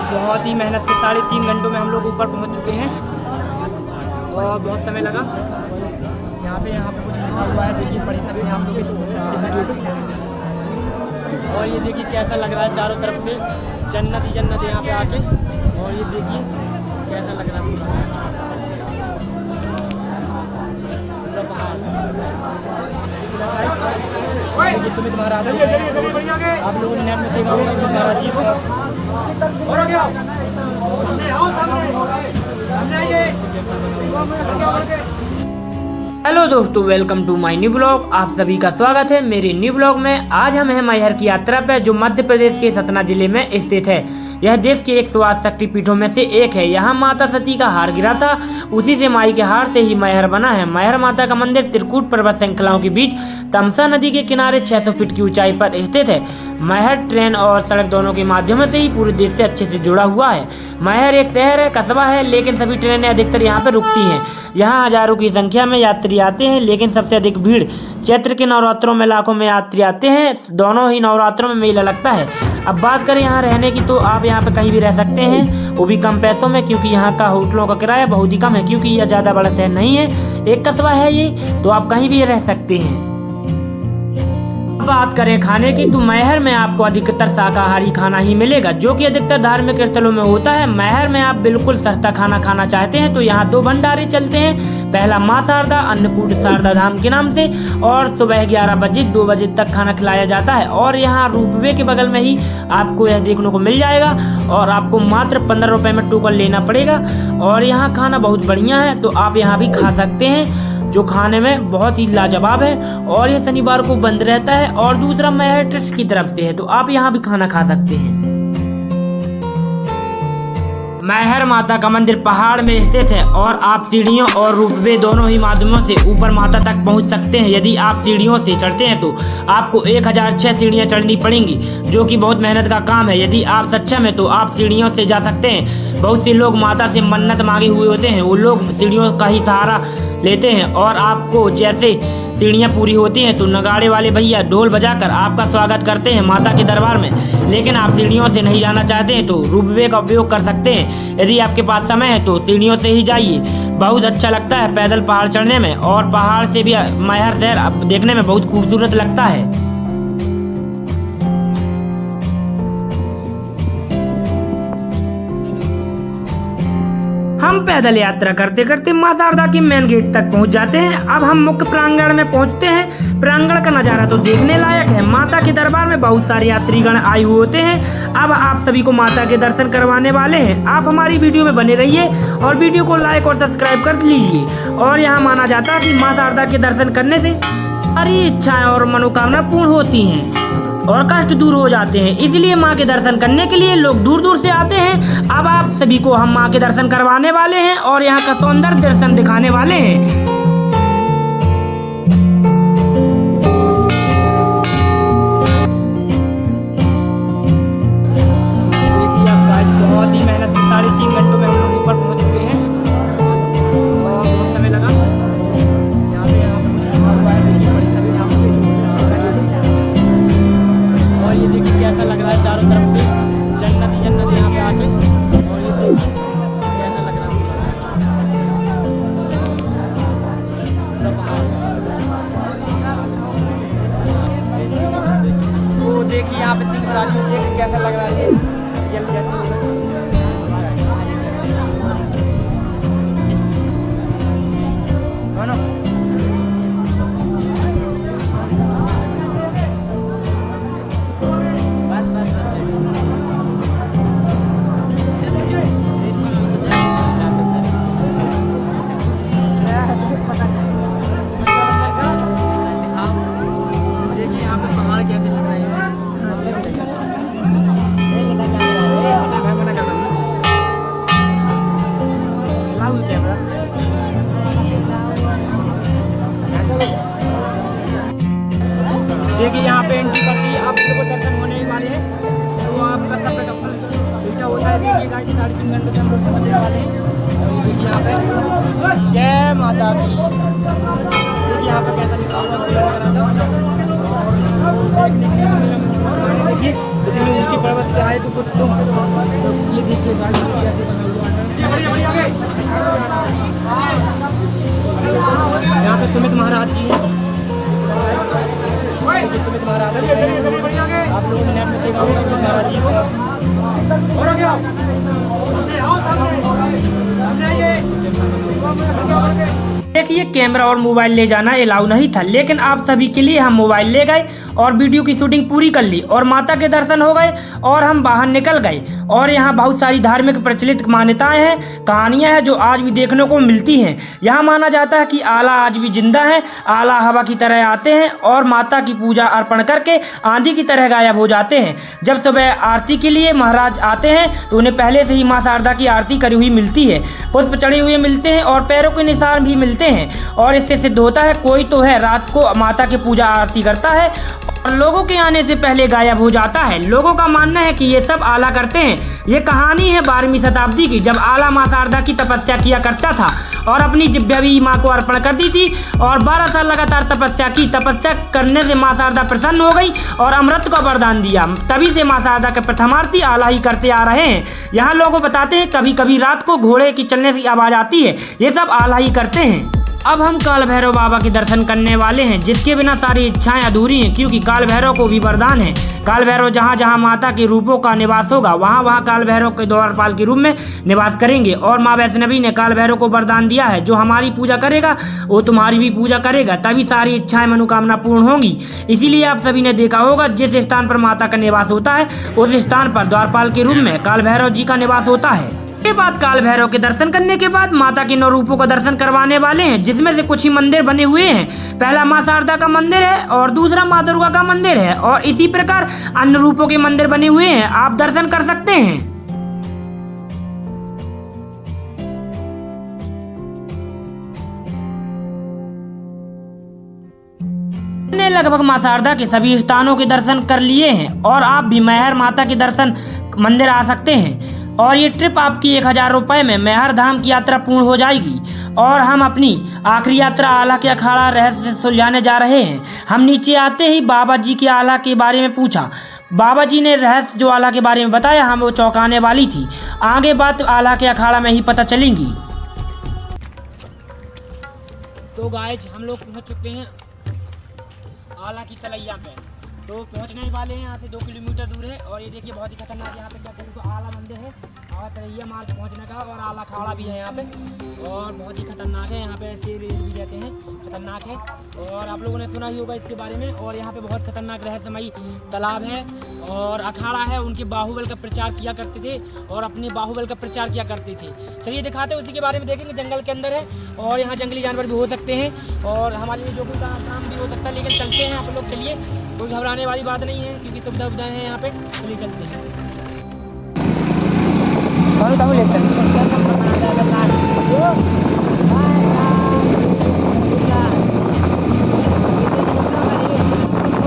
बहुत ही मेहनत से 3.5 घंटों में हम लोग ऊपर पहुंच चुके हैं और बहुत समय लगा। यहाँ पे कुछ लिखा हुआ है, देखिए पढ़ सकते हैं आप लोग। और ये देखिए कैसा लग रहा है, चारों तरफ से जन्नत ही जन्नत है यहाँ पे आके। और ये देखिए कैसा लग रहा है पूरा पहाड़। सुमित महाराज आप लोगों ने नेट में देखा होगा महाराज जी को। हेलो दोस्तों, welcome to my new blog. आप सभी का स्वागत है मेरे न्यू ब्लॉग में। आज हम हैं मैहर की यात्रा पे, जो मध्य प्रदेश के सतना जिले में स्थित है। यह देश के 108 शक्तिपीठों में से एक है। यहाँ माता सती का हार गिरा था, उसी से माई के हार से ही मैहर बना है। मैहर माता का मंदिर त्रिकूट पर्वत श्रृंखलाओं के बीच तमसा नदी के किनारे 600 फीट की ऊंचाई पर स्थित है। मैहर ट्रेन और सड़क दोनों के माध्यम से ही पूरे देश से अच्छे से जुड़ा हुआ है। मैहर एक शहर है, कस्बा है, लेकिन सभी ट्रेनें अधिकतर यहाँ पर रुकती हैं। यहाँ हजारों की संख्या में यात्री आते हैं, लेकिन सबसे अधिक भीड़ चैत्र के नवरात्रों में लाखों में यात्री आते हैं। दोनों ही नवरात्रों में मेला लगता है। अब बात करें यहाँ रहने की, तो आप यहाँ पे कहीं भी रह सकते हैं, वो भी कम पैसों में, क्योंकि यहाँ का होटलों का किराया बहुत ही कम है। क्योंकि यह ज़्यादा बड़ा शहर नहीं है, एक कस्बा है ये, तो आप कहीं भी रह सकते हैं। बात करें खाने की, तो मैहर में आपको अधिकतर शाकाहारी खाना ही मिलेगा, जो कि अधिकतर धार्मिक स्थलों में होता है। मैहर में आप बिल्कुल सस्ता खाना खाना चाहते हैं तो यहाँ 2 भंडारे चलते हैं। पहला माँ शारदा अन्नकूट शारदा धाम के नाम से, और सुबह 11 बजे 2 बजे तक खाना खिलाया जाता है। और यहाँ रोपवे के बगल में ही आपको यह देखने को मिल जाएगा, और आपको मात्र 15 रुपए में टोकन लेना पड़ेगा। और यहाँ खाना बहुत बढ़िया है, तो आप यहाँ भी खा सकते हैं, जो खाने में बहुत ही लाजवाब है। और ये शनिवार को बंद रहता है। और दूसरा मैहर ट्रस्ट की तरफ से है, तो आप यहाँ भी खाना खा सकते हैं। मैहर माता का मंदिर पहाड़ में स्थित है, और आप सीढ़ियों और रोपवे दोनों ही माध्यमों से ऊपर माता तक पहुंच सकते हैं। यदि आप सीढ़ियों से चढ़ते हैं तो आपको 1006 सीढ़ियां चढ़नी पड़ेंगी, जो कि बहुत मेहनत का काम है। यदि आप सक्षम हैं तो आप सीढ़ियों से जा सकते हैं। बहुत से लोग माता से मन्नत मांगे हुए होते हैं, वो लोग सीढ़ियों का ही सहारा लेते हैं। और आपको जैसे सीढ़ियाँ पूरी होती हैं तो नगाड़े वाले भैया ढोल बजाकर आपका स्वागत करते हैं माता के दरबार में। लेकिन आप सीढ़ियों से नहीं जाना चाहते हैं तो रोपवे का उपयोग कर सकते हैं। यदि आपके पास समय है तो सीढ़ियों से ही जाइए, बहुत अच्छा लगता है पैदल पहाड़ चढ़ने में। और पहाड़ से भी मैहर शहर देखने में बहुत खूबसूरत लगता है। हम पैदल यात्रा करते करते माँ शारदा के मेन गेट तक पहुँच जाते हैं। अब हम मुख्य प्रांगण में पहुँचते हैं। प्रांगण का नज़ारा तो देखने लायक है। माता के दरबार में बहुत सारे यात्रीगण आए हुए होते हैं। अब आप सभी को माता के दर्शन करवाने वाले हैं। आप हमारी वीडियो में बने रहिए और वीडियो को लाइक और सब्सक्राइब कर लीजिए। और यहाँ माना जाता है कि माँ शारदा के दर्शन करने से सारी इच्छाएं और मनोकामना पूर्ण होती हैं और कष्ट दूर हो जाते हैं। इसलिए माँ के दर्शन करने के लिए लोग दूर दूर से आते हैं। अब आप सभी को हम माँ के दर्शन करवाने वाले हैं और यहाँ का सौंदर्य दर्शन दिखाने वाले हैं। देखिए अब गाइस, बहुत ही मेहनत से 3.5 घंटों में हम लोग ऊपर पहुँच चुके हैं और बहुत समय लगा। यहाँ पे कुछ लिखा हुआ है, देखिए बड़ी सभी यहाँ पे। और ये देखिए कैसा लग रहा है, चारों तरफ से जन्नत ही जन्नत है यहाँ पे आके। और ये देखिए कैसा लग रहा है। केंद्र से हम लोग पहुँचने वाले हैं। और ये देखिए यहाँ पे जय माता दी, देखिए यहाँ पे कैसा लिखा हुआ देखिए। इतनी ऊंची पर्वत से आए तो कुछ तो ये देखिए गाड़ी कैसे बना हुआ है। यहाँ पे सुमित महाराज जी हैं, सुमित महाराज आप लोगों ने आपने देखा होगा सुमित महाराज जी को। देखिए कैमरा और मोबाइल ले जाना अलाउ नहीं था, लेकिन आप सभी के लिए हम मोबाइल ले गए और वीडियो की शूटिंग पूरी कर ली और माता के दर्शन हो गए और हम बाहर निकल गए। और यहाँ बहुत सारी धार्मिक प्रचलित मान्यताएं हैं, कहानियां हैं जो आज भी देखने को मिलती हैं। यहाँ माना जाता है कि आला आज भी जिंदा है, आला हवा की तरह आते हैं और माता की पूजा अर्पण करके आंधी की तरह गायब हो जाते हैं। जब सुबह आरती के लिए महाराज आते हैं तो उन्हें पहले से ही माँ शारदा की आरती करी हुई मिलती है, पुष्प चढ़े हुए मिलते हैं और पैरों के निशान भी मिलते हैं। और इससे सिद्ध होता है कोई तो है रात को माता की पूजा आरती करता है और लोगों के आने से पहले गायब हो जाता है। लोगों का मानना है कि ये सब आला करते हैं। ये कहानी है 12वीं शताब्दी की, जब आला माँ शारदा की तपस्या किया करता था और अपनी जिब्यावी माँ को अर्पण कर दी थी और 12 साल लगातार तपस्या की। तपस्या करने से माँ शारदा प्रसन्न हो गई और अमृत का वरदान दिया। तभी से माँ शारदा के प्रथम आरती आला ही करते आ रहे हैं। यहाँ लोगों बताते हैं कभी कभी रात को घोड़े की चलने की आवाज़ आती है, ये सब आला ही करते हैं। अब हम काल भैरव बाबा के दर्शन करने वाले हैं, जिसके बिना सारी इच्छाएं अधूरी हैं, क्योंकि काल भैरव को भी वरदान है। काल भैरव जहाँ जहाँ माता के रूपों का निवास होगा वहाँ वहाँ काल भैरव के द्वारपाल के रूप में निवास करेंगे। और माँ वैष्णवी ने काल भैरव को वरदान दिया है, जो हमारी पूजा करेगा वो तुम्हारी भी पूजा करेगा, तभी सारी इच्छाएं मनोकामना पूर्ण होंगी। इसीलिए आप सभी ने देखा होगा जिस स्थान पर माता का निवास होता है उस स्थान पर द्वारपाल के रूप में काल भैरव जी का निवास होता है। के बाद काल भैरव के दर्शन करने के बाद माता के 9 रूपों का दर्शन करवाने वाले हैं, जिसमें से कुछ ही मंदिर बने हुए हैं। पहला माँ शारदा का मंदिर है और दूसरा माँ दुर्गा का मंदिर है और इसी प्रकार अन्य रूपों के मंदिर बने हुए हैं, आप दर्शन कर सकते हैं। हमने लगभग माँ शारदा के सभी स्थानों के दर्शन कर लिए हैं और आप भी मैहर माता के दर्शन मंदिर आ सकते हैं। और ये ट्रिप आपकी 1000 रुपये में मैहर धाम की यात्रा पूर्ण हो जाएगी। और हम अपनी आखिरी यात्रा आला के अखाड़ा रहस्य सुलझाने जा रहे हैं। हम नीचे आते ही बाबा जी के आला के बारे में पूछा। बाबा जी ने रहस्य जो आला के बारे में बताया हम वो चौंकाने वाली थी। आगे बात आला के अखाड़ा में ही पता चलेंगी। तो गाइस हम लोग पहुँच चुके हैं आला की तलैया पे, तो पहुंचने वाले हैं। यहाँ से 2 किलोमीटर दूर है और ये देखिए बहुत ही खतरनाक यहाँ पे क्या कहते हैं आला मंदिर है, आला तलैया मार्ग पहुंचने का, और आला खाड़ा भी है यहाँ पे और बहुत ही खतरनाक है। यहाँ पे ऐसे रेल भी रहते हैं, खतरनाक है और आप लोगों ने सुना ही होगा इसके बारे में। और यहाँ पे बहुत खतरनाक रहस्यमयी तालाब है और अखाड़ा है। उनके बाहुबल का प्रचार किया करते थे और अपने बाहुबल का प्रचार किया करते थे। चलिए दिखाते हैं, उसी के बारे में देखेंगे। जंगल के अंदर है और यहाँ जंगली जानवर भी हो सकते हैं और हमारे लिए जो भी काम भी हो सकता है, लेकिन चलते हैं आप लोग। चलिए, कोई घबराने वाली बात नहीं है क्योंकि सुविधा उविधा है यहाँ पे। चलिए चलते हैं।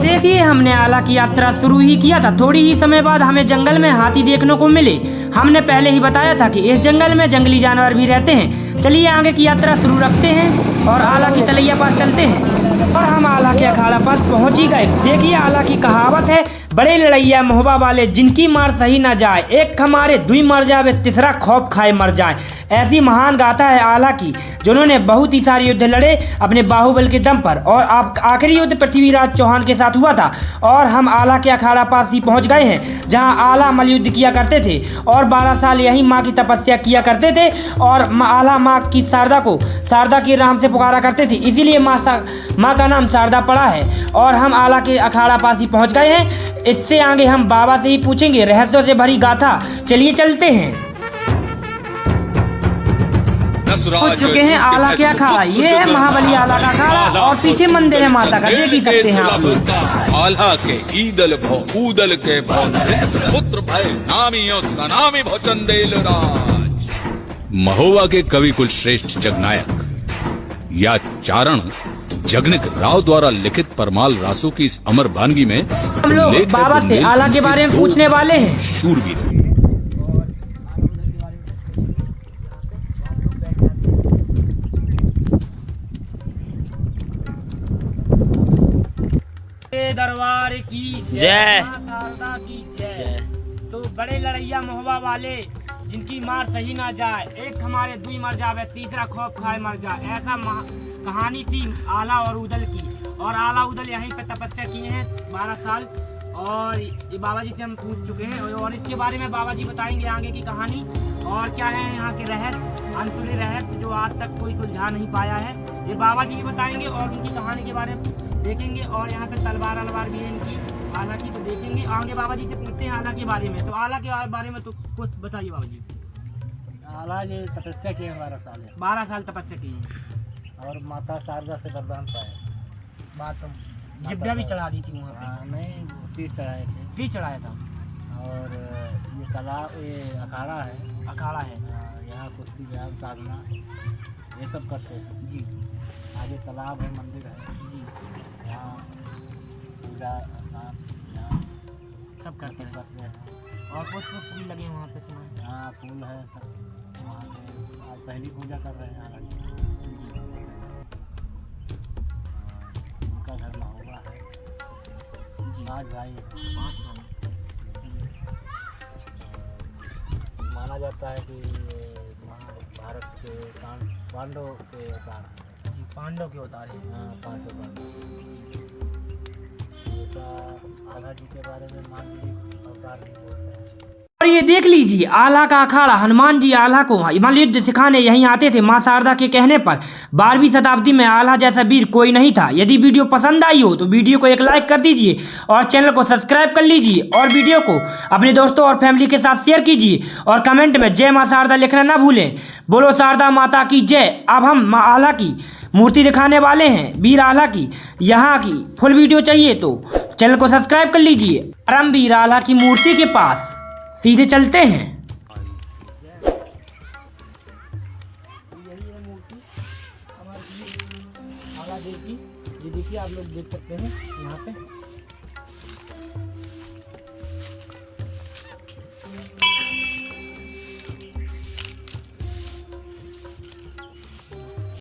देखिए हमने आला की यात्रा शुरू ही किया था, थोड़ी ही समय बाद हमें जंगल में हाथी देखने को मिले। हमने पहले ही बताया था कि इस जंगल में जंगली जानवर भी रहते हैं। चलिए आगे की यात्रा शुरू रखते हैं और आला की तलैया पास चलते हैं। और हम आला के अखाड़ा पास पहुंच ही गए। देखिए आला की कहावत है, बड़े लड़ैया मोहबा वाले जिनकी मार सही ना जाए, एक हमारे दुई मर जाए तीसरा खौफ खाए मर जाए। ऐसी महान गाथा है आला की, जिन्होंने बहुत ही सारे युद्ध लड़े अपने बाहुबल के दम पर। और आखिरी युद्ध पृथ्वीराज चौहान के साथ हुआ था और हम आला के अखाड़ा पास ही पहुंच गए हैं, जहां आला मल्लयुद्ध किया करते थे और 12 साल यही माँ की तपस्या किया करते थे। और आला माँ की शारदा के नाम से पुकारा करते थे, इसीलिए माँ का नाम शारदा पड़ा है। और हम आला के अखाड़ा पास ही पहुंच गए हैं। इससे आगे हम बाबा से ही पूछेंगे रहस्यों से भरी गाथा। चलिए चलते हैं। पहुंच चुके हैं आला के अखाड़ा। ये है महाबली आला का अखाड़ा और पीछे मंदिर है माता का, देख ही सकते हैं आप। आला के ईदल भो ऊदल के पुत्र भय नामी और सनामी भोचंदेल राज। महोबा के कवि कुल श्रेष्ठ जगनायक या चारण जगनिक राव द्वारा लिखित परमाल रासों की इस अमर वानगी में हम लोग बाबा से आला के बारे में पूछने वाले हैं। शूरवीर दरबार की जय। मां शारदा की जय। जय। तो बड़े लड़ैया महुआ वाले जिनकी मार सही ना जाए, एक हमारे दुई मर जावे, तीसरा खौफ खाए मर जाए, ऐसा कहानी थी आला और उदल की। और आला उदल यहीं पे तपस्या किए हैं 12 साल, और ये बाबा जी से हम पूछ चुके हैं, और इसके बारे में बाबा जी बताएंगे आगे की कहानी और क्या है यहाँ के रहस्य, अनसुने रहस्य जो आज तक कोई सुलझा नहीं पाया है, ये बाबा जी ही बताएंगे। और उनकी कहानी के बारे में देखेंगे, और यहाँ पे तलवार अलवार भी है इनकी आला की, तो देखेंगे आगे। बाबा जी से पूछते हैं आला के बारे में। तो आला के बारे में तो कुछ बताइए बाबा जी। आला ये तपस्या किए 12 साल है 12 साल तपस्या की है, और माता शारदा से वरदान पाए। बात तो जिब्या भी चढ़ा दी थी वहाँ पे, हाँ, नहीं शीश चढ़ाए थे। भी चढ़ाया था। और ये तालाब, ये अखाड़ा है, अखाड़ा है यहाँ कुश्ती व्यायाम साधना ये सब करते हैं जी। आगे तालाब है, मंदिर है जी, यहाँ पूजा स्नान यहाँ सब करते हैं। करते हैं। और पुष्प भी लगे हैं वहाँ पे, सुना है। यहाँ फूल है सब। वहाँ पे आज पहली पूजा कर रहे हैं आला की। उनका घर महुआ है, जी, 5 भाई हैं। 5 गाने। माना जाता है कि ये महाभारत के पांडव के अवतार हैं। जी, पांडव के अवतार है। हाँ, 5 पांडव। आला जी के बारे में मान लीजिए अवतार नहीं बोलते हैं। और ये देख लीजिए आला का अखाड़ा। हनुमान जी आला को मल्लयुद्ध सिखाने यहीं आते थे मां शारदा के कहने पर। 12वीं शताब्दी में आला जैसा वीर कोई नहीं था। यदि वीडियो पसंद आई हो तो वीडियो को एक लाइक कर दीजिए और चैनल को सब्सक्राइब कर लीजिए, और वीडियो को अपने दोस्तों और फैमिली के साथ शेयर कीजिए, और कमेंट में जय मां शारदा लिखना ना भूलें। बोलो शारदा माता की जय। अब हम मां आला की मूर्ति दिखाने वाले हैं, वीर आला की। यहाँ की फुल वीडियो चाहिए तो चैनल को सब्सक्राइब कर लीजिए। परम वीर आला की मूर्ति के पास सीधे चलते हैं। यही है मूर्ति हमारी आला देवी की। ये देखिए, आप लोग देख सकते हैं यहाँ पे।